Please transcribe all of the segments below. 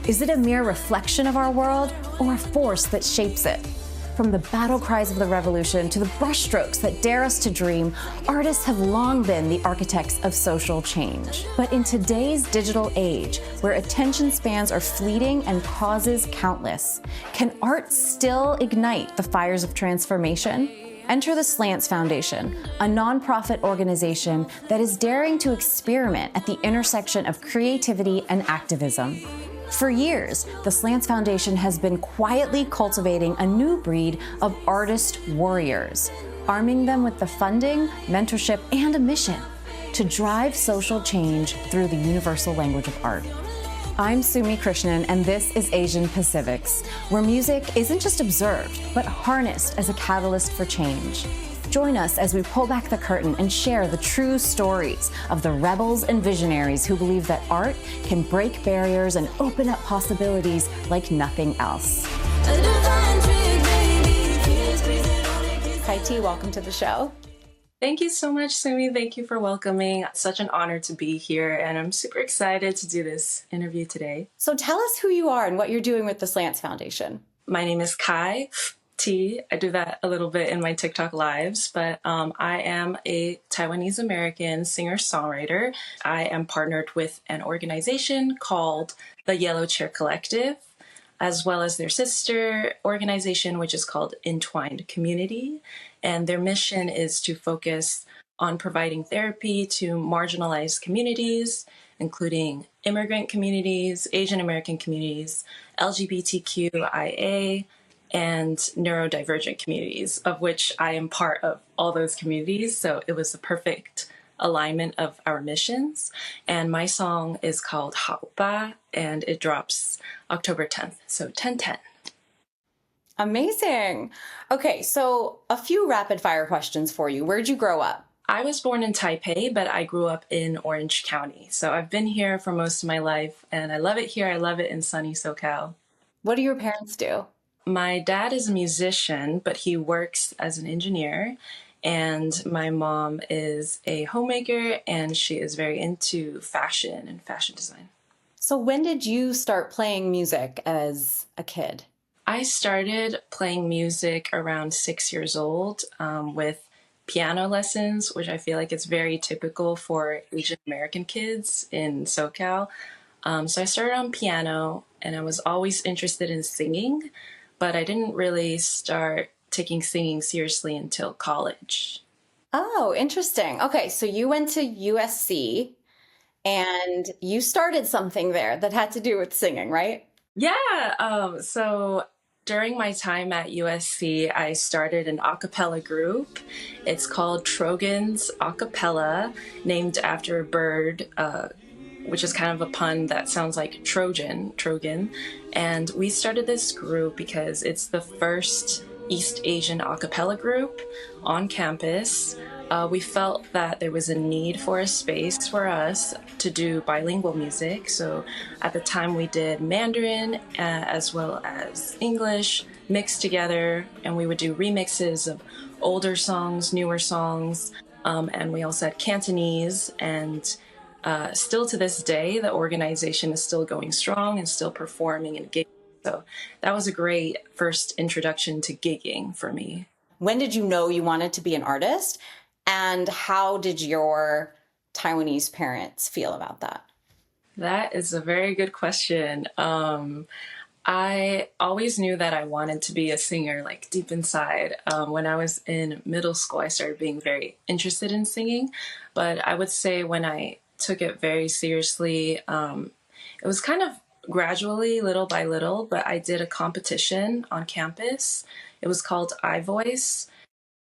Is it a mere reflection of our world or a force that shapes it? From the battle cries of the revolution to the brushstrokes that dare us to dream, artists have long been the architects of social change. But in today's digital age, where attention spans are fleeting and causes countless, can art still ignite the fires of transformation? Enter the Slants Foundation, a nonprofit organization that is daring to experiment at the intersection of creativity and activism. For years, the Slants Foundation has been quietly cultivating a new breed of artist warriors, arming them with the funding, mentorship, and a mission to drive social change through the universal language of art. I'm Sumi Krishnan, and this is Asian PaCIVICS, where music isn't just observed, but harnessed as a catalyst for change. Join us as we pull back the curtain and share the true stories of the rebels and visionaries who believe that art can break barriers and open up possibilities like nothing else. Hi T, welcome to the show. Thank you so much, Sumi. Thank you for welcoming. It's such an honor to be here, and I'm super excited to do this interview today. So tell us who you are and what you're doing with the Slants Foundation. My name is Kai T. I do that a little bit in my TikTok lives, but I am a Taiwanese-American singer-songwriter. I am partnered with an organization called the Yellow Chair Collective, as well as their sister organization, which is called Entwined Community. And their mission is to focus on providing therapy to marginalized communities, including immigrant communities, Asian American communities, LGBTQIA, and neurodivergent communities, of which I am part of all those communities. So it was the perfect alignment of our missions. And my song is called Haopa, and it drops October 10th. So 10/10. Amazing. Okay, so a few rapid fire questions for you. Where'd you grow up? I was born in Taipei, but I grew up in Orange County. So I've been here for most of my life, and I love it here. I love it in sunny SoCal. What do your parents do? My dad is a musician, but he works as an engineer. And my mom is a homemaker, and she is very into fashion and fashion design. So when did you start playing music as a kid? I started playing music around 6 years old with piano lessons, which I feel like it's very typical for Asian American kids in SoCal. So I started on piano, and I was always interested in singing, but I didn't really start taking singing seriously until college. Oh, interesting. Okay, so you went to USC and you started something there that had to do with singing, right? Yeah. So during my time at USC, I started an a cappella group. It's called Trogan's A Cappella, named after a bird, which is kind of a pun that sounds like Trogan. And we started this group because it's the first East Asian a cappella group on campus. We felt that there was a need for a space for us to do bilingual music. So at the time we did Mandarin as well as English mixed together, and we would do remixes of older songs, newer songs, and we also had Cantonese. And still to this day, the organization is still going strong and still performing and gigging. So that was a great first introduction to gigging for me. When did you know you wanted to be an artist? And how did your Taiwanese parents feel about that? That is a very good question. I always knew that I wanted to be a singer, like deep inside. When I was in middle school, I started being very interested in singing. But I would say when I took it very seriously, it was kind of gradually, little by little, but I did a competition on campus. It was called iVoice.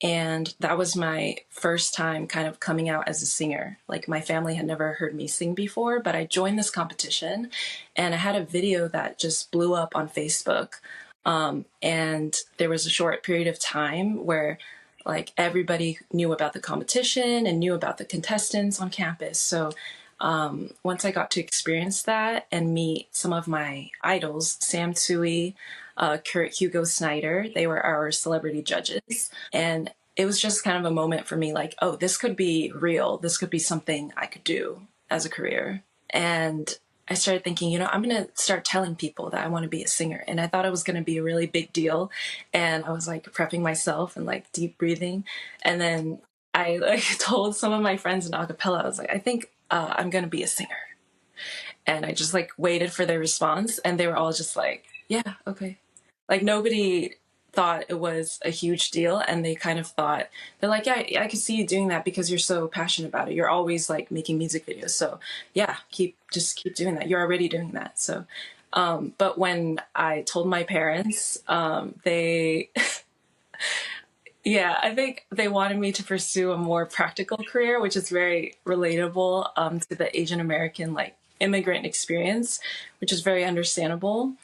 And that was my first time kind of coming out as a singer. Like my family had never heard me sing before, but I joined this competition and I had a video that just blew up on Facebook. And there was a short period of time where like everybody knew about the competition and knew about the contestants on campus. So once I got to experience that and meet some of my idols, Sam Tsui, Kurt Hugo Snyder, they were our celebrity judges. And it was just kind of a moment for me like, oh, this could be real. This could be something I could do as a career. And I started thinking, I'm going to start telling people that I want to be a singer. And I thought it was going to be a really big deal. And I was like prepping myself and like deep breathing. And then I like told some of my friends in acapella, I was like, I think I'm going to be a singer. And I just like waited for their response. And they were all just like, yeah, okay. Like nobody thought it was a huge deal, and they kind of thought, they're like, yeah, I could see you doing that because you're so passionate about it. You're always like making music videos. So yeah, just keep doing that. You're already doing that. So but when I told my parents, they yeah, I think they wanted me to pursue a more practical career, which is very relatable to the Asian American like immigrant experience, which is very understandable.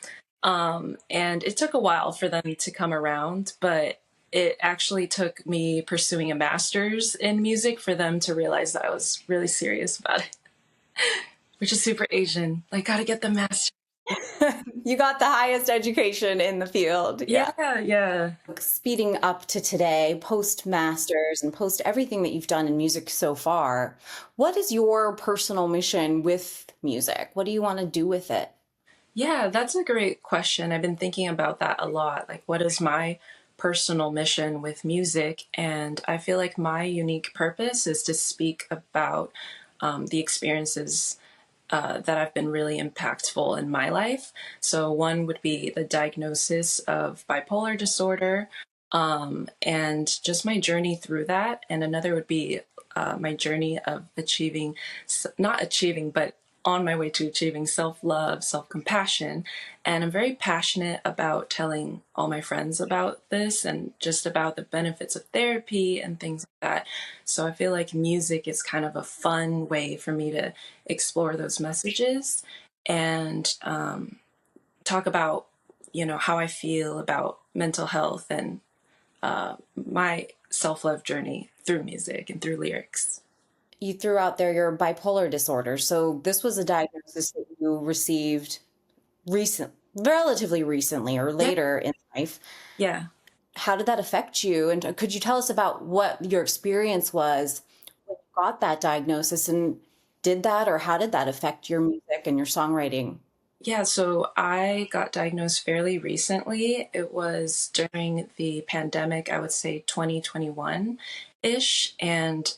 And it took a while for them to come around, but it actually took me pursuing a master's in music for them to realize that I was really serious about it, which is super Asian. Like, gotta get the master. You got the highest education in the field. Yeah. Yeah. Speeding up to today, post masters and post everything that you've done in music so far, what is your personal mission with music? What do you want to do with it? Yeah, that's a great question. I've been thinking about that a lot. Like, what is my personal mission with music? And I feel like my unique purpose is to speak about the experiences that have been really impactful in my life. So, one would be the diagnosis of bipolar disorder and just my journey through that. And another would be my journey of achieving, not achieving, but on my way to achieving self-love, self-compassion. And I'm very passionate about telling all my friends about this and just about the benefits of therapy and things like that. So I feel like music is kind of a fun way for me to explore those messages and talk about, how I feel about mental health and my self-love journey through music and through lyrics. You threw out there your bipolar disorder. So this was a diagnosis that you received relatively recently or Yeah. later in life. Yeah. How did that affect you? And could you tell us about what your experience was when you got that diagnosis, and did that or how did that affect your music and your songwriting? Yeah, so I got diagnosed fairly recently. It was during the pandemic, I would say 2021-ish. And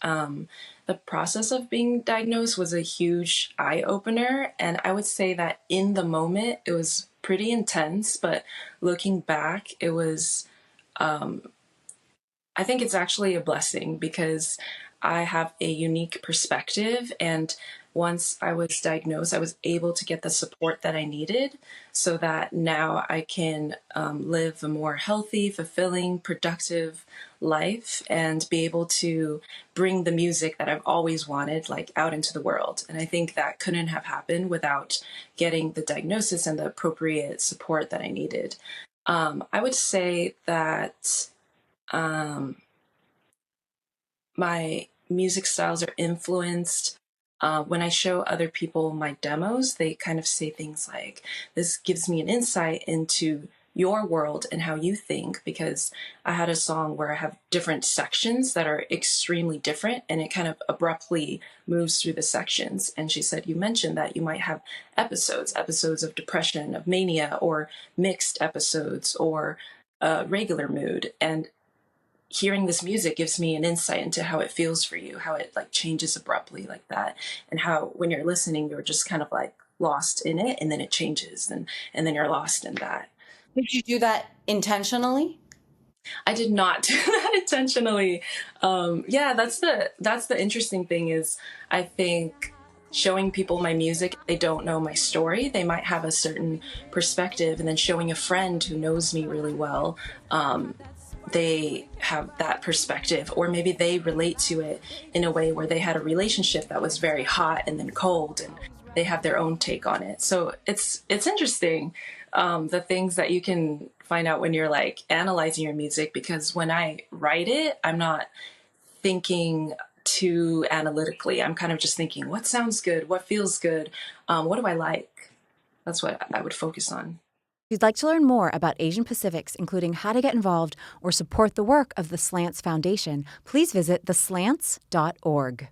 the process of being diagnosed was a huge eye opener. And I would say that in the moment, it was pretty intense. But looking back, it was I think it's actually a blessing because I have a unique perspective. And once I was diagnosed, I was able to get the support that I needed so that now I can live a more healthy, fulfilling, productive life and be able to bring the music that I've always wanted like out into the world. And I think that couldn't have happened without getting the diagnosis and the appropriate support that I needed. I would say that um, my music styles are influenced. When I show other people my demos, they kind of say things like, this gives me an insight into your world and how you think, because I had a song where I have different sections that are extremely different and it kind of abruptly moves through the sections. And she said, you mentioned that you might have episodes of depression, of mania, or mixed episodes, or regular mood. And hearing this music gives me an insight into how it feels for you, how it like changes abruptly like that, and how when you're listening, you're just kind of like lost in it, and then it changes, and then you're lost in that. Did you do that intentionally? I did not do that intentionally. Yeah, that's the interesting thing is I think showing people my music, they don't know my story. They might have a certain perspective, and then showing a friend who knows me really well, they have that perspective, or maybe they relate to it in a way where they had a relationship that was very hot and then cold, and they have their own take on it. So it's interesting, the things that you can find out when you're like analyzing your music, because when I write it, I'm not thinking too analytically. I'm kind of just thinking, what sounds good, what feels good, what do I like? That's what I would focus on. If you'd like to learn more about Asian Pacifics, including how to get involved or support the work of the Slants Foundation, please visit theslants.org.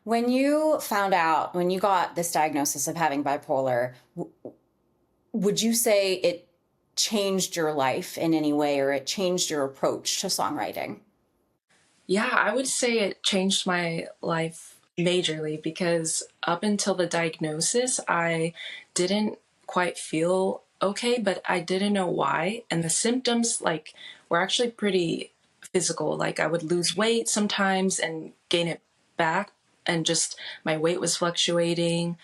When you found out, when you got this diagnosis of having bipolar, would you say it changed your life in any way or it changed your approach to songwriting? Yeah, I would say it changed my life majorly because up until the diagnosis, I didn't quite feel okay, but I didn't know why. And the symptoms, like, were actually pretty physical. Like, I would lose weight sometimes and gain it back, and just my weight was fluctuating.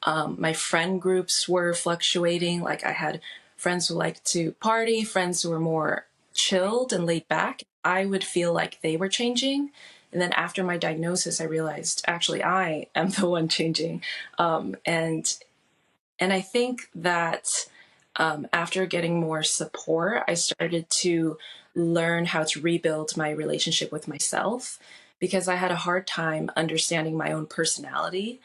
My friend groups were fluctuating. Like, I had friends who liked to party, friends who were more chilled and laid back. I would feel like they were changing. And then after my diagnosis, I realized actually I am the one changing. And I think that after getting more support, I started to learn how to rebuild my relationship with myself because I had a hard time understanding my own personality,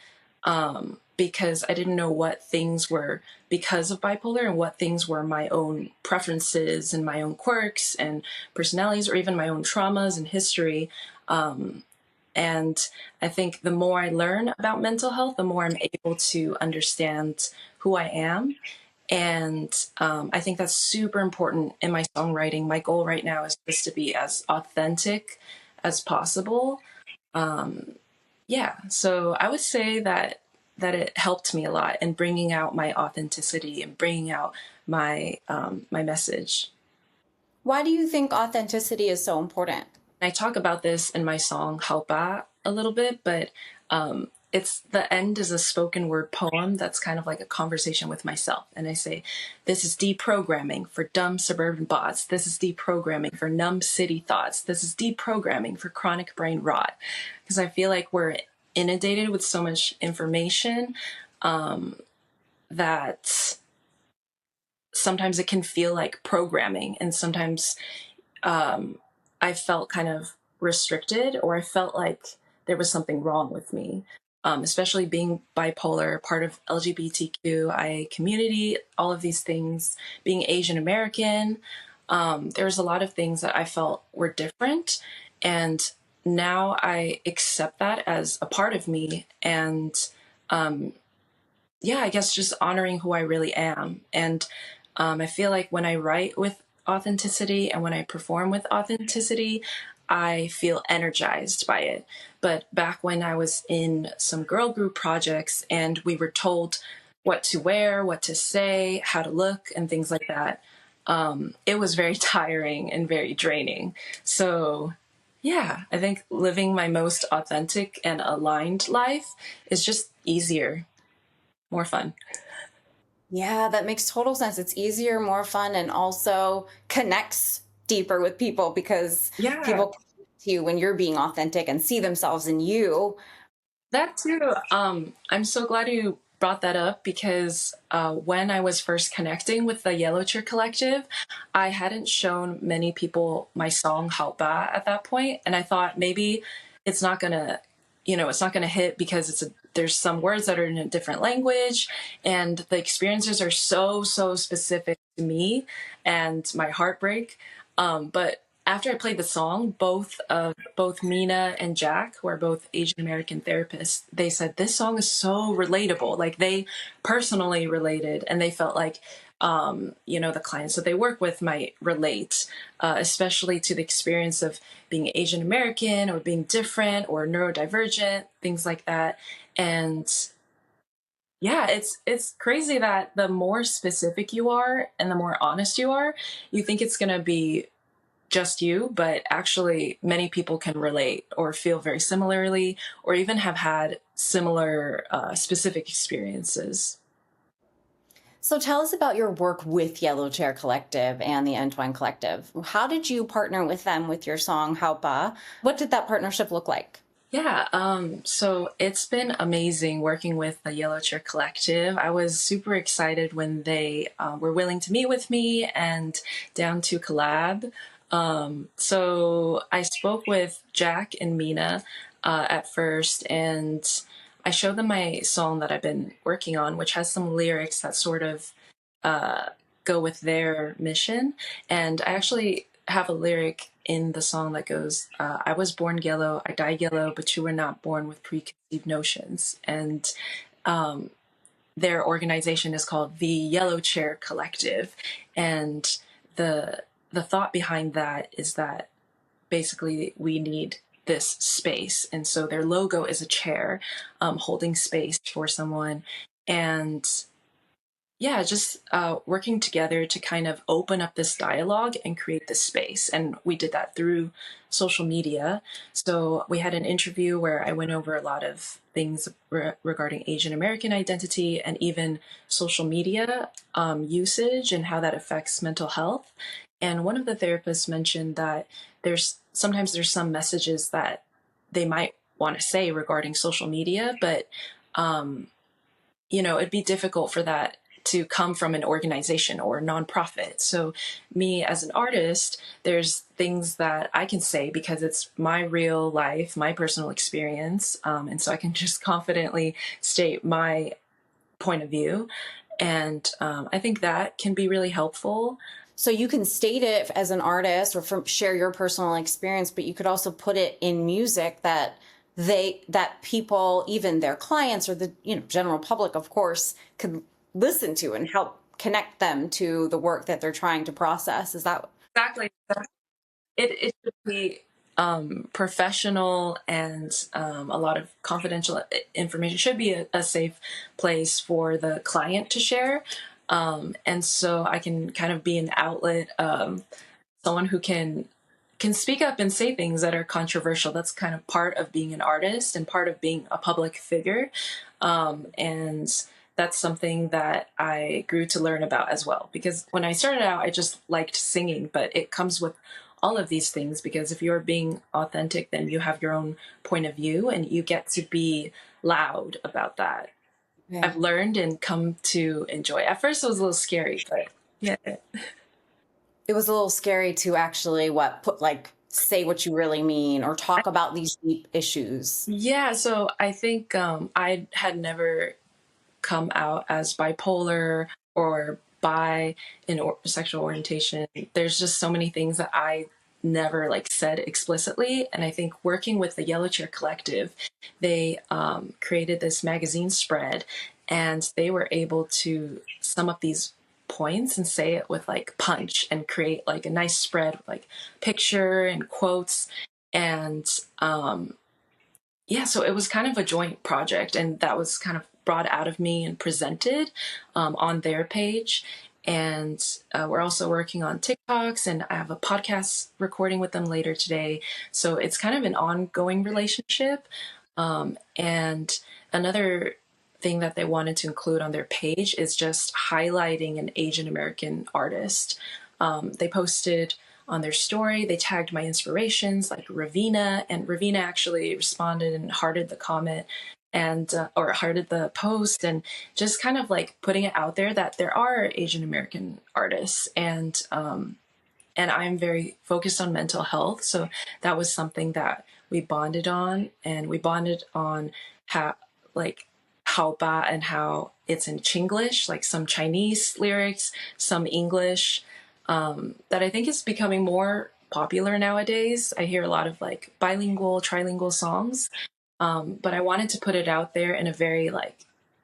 because I didn't know what things were because of bipolar and what things were my own preferences and my own quirks and personalities, or even my own traumas and history. And I think the more I learn about mental health, the more I'm able to understand who I am. And I think that's super important in my songwriting. My goal right now is just to be as authentic as possible. Yeah, so I would say that it helped me a lot in bringing out my authenticity and bringing out my message. Why do you think authenticity is so important? I talk about this in my song Halpa a little bit, but it's the end is a spoken word poem that's kind of like a conversation with myself. And I say, this is deprogramming for dumb suburban bots. This is deprogramming for numb city thoughts. This is deprogramming for chronic brain rot. Because I feel like we're inundated with so much information that sometimes it can feel like programming, and sometimes I felt kind of restricted, or I felt like there was something wrong with me, especially being bipolar, part of LGBTQIA community, all of these things, being Asian American. There's a lot of things that I felt were different. And now I accept that as a part of me. And yeah, I guess just honoring who I really am. And I feel like when I write with authenticity and when I perform with authenticity, I feel energized by it. But back when I was in some girl group projects and we were told what to wear, what to say, how to look, and things like that, it was very tiring and very draining. So, yeah, I think living my most authentic and aligned life is just easier, more fun. Yeah, that makes total sense. It's easier, more fun, and also connects deeper with people because Yeah. people connect to you when you're being authentic and see themselves in you. That too. I'm so glad you brought that up because when I was first connecting with the Yellow Chair Collective, I hadn't shown many people my song Halpa at that point, and I thought maybe it's not gonna, it's not gonna hit because there's some words that are in a different language, and the experiences are so specific to me and my heartbreak. But after I played the song, both Mina and Jack, who are both Asian American therapists, they said this song is so relatable. Like they personally related, and they felt like the clients that they work with might relate, especially to the experience of being Asian American or being different or neurodivergent, things like that. And yeah, it's crazy that the more specific you are and the more honest you are, you think it's going to be just you, but actually many people can relate or feel very similarly or even have had similar specific experiences. So tell us about your work with Yellow Chair Collective and the Entwine Collective. How did you partner with them with your song Haupa? What did that partnership look like? Yeah, so it's been amazing working with the Yellow Chair Collective. I was super excited when they were willing to meet with me and down to collab. So I spoke with Jack and Mina at first, and I showed them my song that I've been working on, which has some lyrics that sort of uh, go with their mission. And I actually have a lyric in the song that goes, I was born yellow, I died yellow, but you were not born with preconceived notions. And their organization is called the Yellow Chair Collective. And the thought behind that is that basically we need this space. And so their logo is a chair holding space for someone. And yeah, just working together to kind of open up this dialogue and create this space. And we did that through social media. So we had an interview where I went over a lot of things regarding Asian American identity and even social media usage and how that affects mental health. And one of the therapists mentioned that sometimes there's some messages that they might want to say regarding social media, but it'd be difficult for that to come from an organization or a nonprofit. So me as an artist, there's things that I can say because it's my real life, my personal experience. And so I can just confidently state my point of view. And I think that can be really helpful. So you can state it as an artist or share your personal experience, but you could also put it in music that people, even their clients or the general public, of course, could listen to and help connect them to the work that they're trying to process. Is that exactly? It should be professional, and a lot of confidential information should be a safe place for the client to share. And so I can kind of be an outlet, someone who can speak up and say things that are controversial. That's kind of part of being an artist and part of being a public figure. And that's something that I grew to learn about as well. Because when I started out, I just liked singing, but it comes with all of these things, because if you're being authentic, then you have your own point of view and you get to be loud about that. Yeah. I've learned and come to enjoy. At first it was a little scary, but yeah. It was a little scary to actually say what you really mean or talk about these deep issues. Yeah, so I think I had never come out as bipolar or bi in sexual orientation. There's just so many things that I never said explicitly. And I think working with the Yellow Chair Collective, they created this magazine spread, and they were able to sum up these points and say it with punch and create a nice spread with picture and quotes. And yeah, so it was kind of a joint project, and that was kind of brought out of me and presented on their page. And we're also working on TikToks, and I have a podcast recording with them later today. So it's kind of an ongoing relationship. And another thing that they wanted to include on their page is just highlighting an Asian American artist. They posted on their story, they tagged my inspirations like Ravina, and Ravina actually responded and hearted the comment and or hearted the post, and just kind of putting it out there that there are Asian American artists, and I'm very focused on mental health, so that was something that we bonded on, and we bonded on how ba and how it's in Chinglish, some Chinese lyrics, some English, that I think is becoming more popular nowadays. I hear a lot of bilingual, trilingual songs, but I wanted to put it out there in a very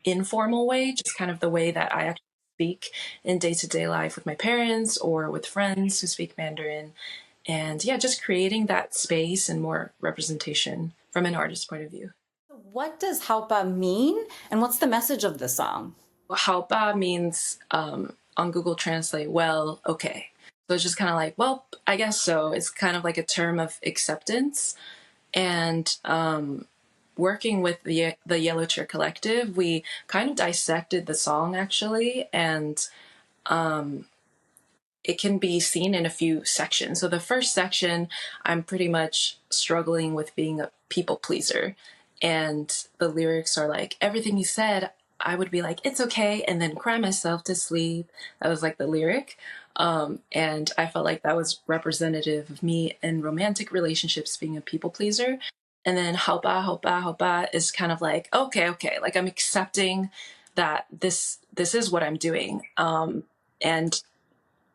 informal way, just kind of the way that I actually speak in day-to-day life with my parents or with friends who speak Mandarin. And yeah, just creating that space and more representation from an artist's point of view. What does Haopa mean, and what's the message of the song? Well, Haopa means, on Google Translate, well, okay. So it's just kind of well, I guess so. It's kind of a term of acceptance. And working with the Yellow Chair Collective, we kind of dissected the song, actually, and it can be seen in a few sections. So the first section, I'm pretty much struggling with being a people pleaser. And the lyrics are everything you said, I would be it's okay, and then cry myself to sleep. That was the lyric. And I felt that was representative of me in romantic relationships, being a people pleaser. And then Haopa is kind of okay. I'm accepting that this is what I'm doing. And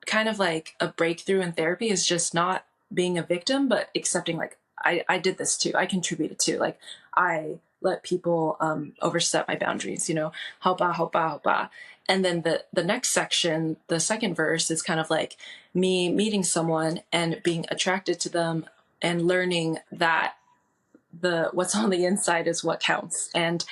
kind of like a breakthrough in therapy is just not being a victim, but accepting like, I did this too. I contributed too. Like I let people overstep my boundaries, you know, helpa, helpa, helpa. And then the next section, the second verse is kind of like me meeting someone and being attracted to them and learning that what's on the inside is what counts. And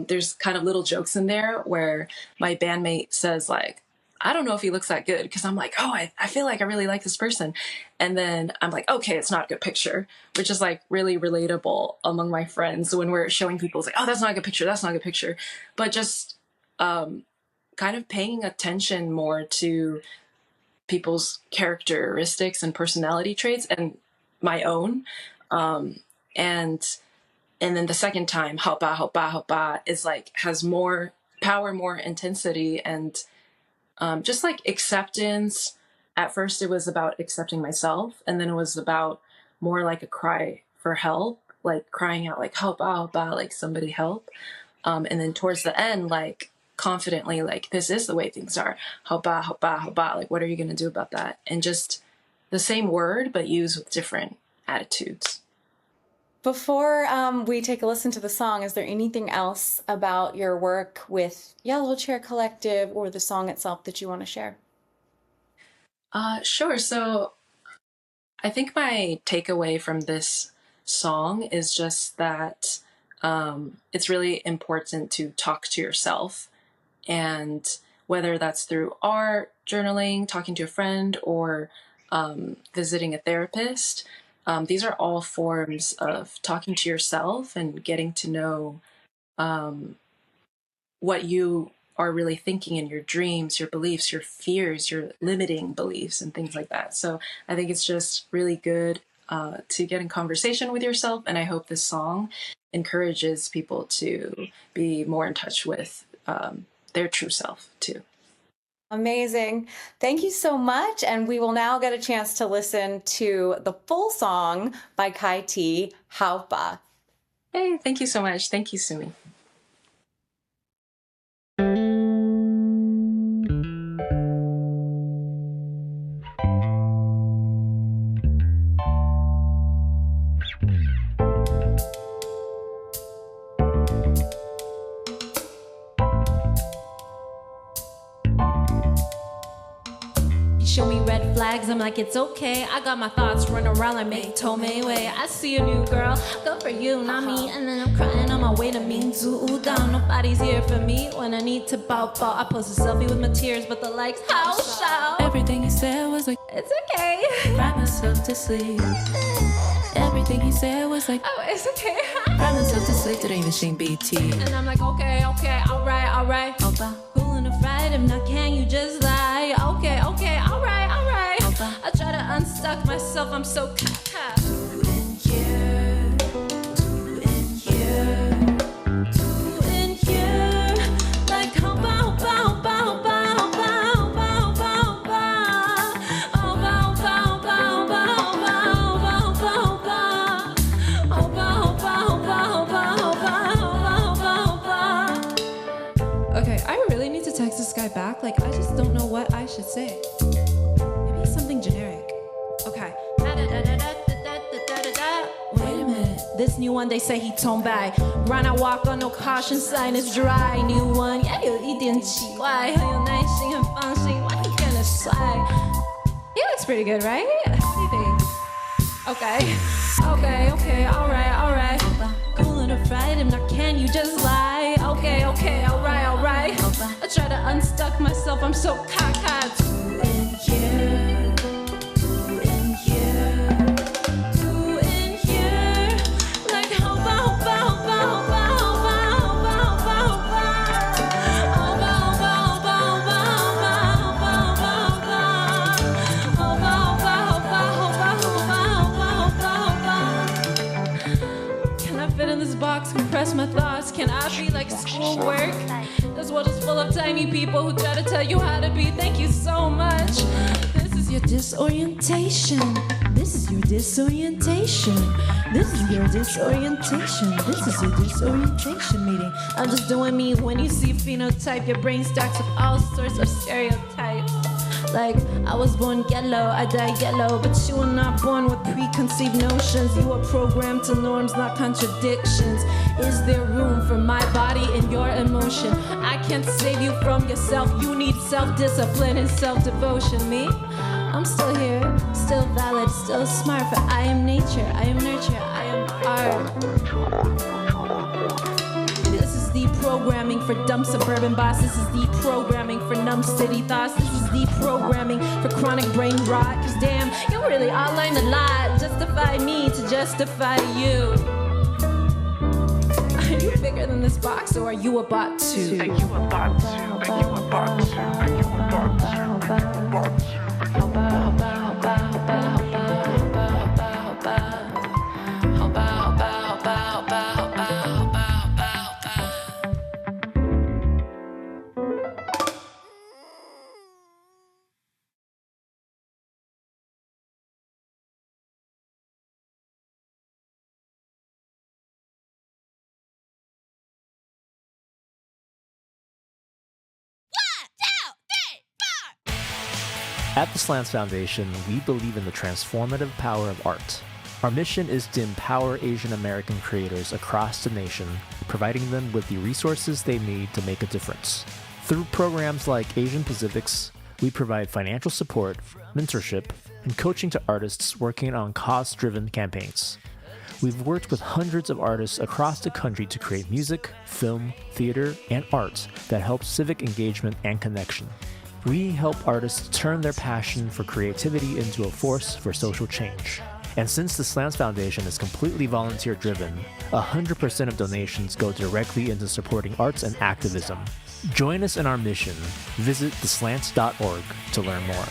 there's kind of little jokes in there where my bandmate says like, I don't know if he looks that good, because I'm like, oh, I feel like I really like this person. And then I'm like, okay, it's not a good picture, which is like really relatable among my friends when we're showing people. It's like, oh, that's not a good picture. That's not a good picture. But just kind of paying attention more to people's characteristics and personality traits and my own. And then the second time, helpa, helpa, helpa, is like, has more power, more intensity, and just like acceptance. At first it was about accepting myself, and then it was about more like a cry for help, like crying out like, help out, like somebody help. And then towards the end, like confidently, like, this is the way things are. Helpa, helpa, helpa. Like, what are you going to do about that? And just the same word, but used with different attitudes. Before we take a listen to the song, is there anything else about your work with Yellow Chair Collective or the song itself that you want to share? Sure. So I think my takeaway from this song is just that it's really important to talk to yourself. And whether that's through art, journaling, talking to a friend, or visiting a therapist, these are all forms of talking to yourself and getting to know what you are really thinking in your dreams, your beliefs, your fears, your limiting beliefs, and things like that. So I think it's just really good to get in conversation with yourself. And I hope this song encourages people to be more in touch with their true self too. Amazing. Thank you so much. And we will now get a chance to listen to the full song by Kai T, Haupa. Hey, thank you so much. Thank you, Sumi. Show me red flags, I'm like, it's okay. I got my thoughts running around like May Tome way. I see a new girl, go for you, not me. And then I'm crying on my way to mean to down. Nobody's here for me when I need to bow. I post a selfie with my tears, but the likes, how shout. Everything he said was like, it's okay. Cry myself to sleep. Everything he said was like, oh, it's okay. Cry myself to sleep, didn't even sing BT. And I'm like, okay, alright. Opa. Cool enough, right? If not, can you just lie? Okay, alright. Opa. I try to unstuck myself, I'm so cocked. Two in here, like hopa. Okay, I really need to text this guy back. Like, I just don't know what I should say. Maybe something generic. Okay. wait a minute. This new one, they say he tone by. Run, I walk on no caution sign, it's dry. New one, yeah, 有一点奇怪，很有耐心，很放心。Why he gonna slide? He looks pretty good, right? What do you think? Okay, alright. Cool enough, right? If not, can you just lie? Okay, alright. I try to unstuck myself, I'm so cockeyed. Two in here, like hopa. Can I fit in this box, compress my thoughts? Can I be like schoolwork? This world is full of tiny people who try to tell you how to be. Thank you so much. This is your disorientation. This is your disorientation meeting. I'm just doing me. When you see phenotype, your brain stacks with all sorts of stereotypes. Like, I was born yellow, I die yellow, but you were not born with preconceived notions. You were programmed to norms, not contradictions. Is there room for my body and your emotion? I can't save you from yourself. You need self-discipline and self-devotion. Me? I'm still here, still valid, still smart, but I am nature, I am nurture, I am art. This is deprogramming for dumb suburban boss. This is deprogramming for numb city thoughts. This is deprogramming for chronic brain rot. Cause damn, you really outlined a lot. Justify me to justify you. Are you bigger than this box, or are you a bot too? Are you a bot too? Are you a bot too? Are you a bot too? Are you a bot too? At the Slants Foundation, we believe in the transformative power of art. Our mission is to empower Asian American creators across the nation, providing them with the resources they need to make a difference. Through programs like Asian PaCIVICS, we provide financial support, mentorship, and coaching to artists working on cause-driven campaigns. We've worked with hundreds of artists across the country to create music, film, theater, and art that helps civic engagement and connection. We help artists turn their passion for creativity into a force for social change. And since the Slants Foundation is completely volunteer-driven, 100% of donations go directly into supporting arts and activism. Join us in our mission. Visit theslants.org to learn more.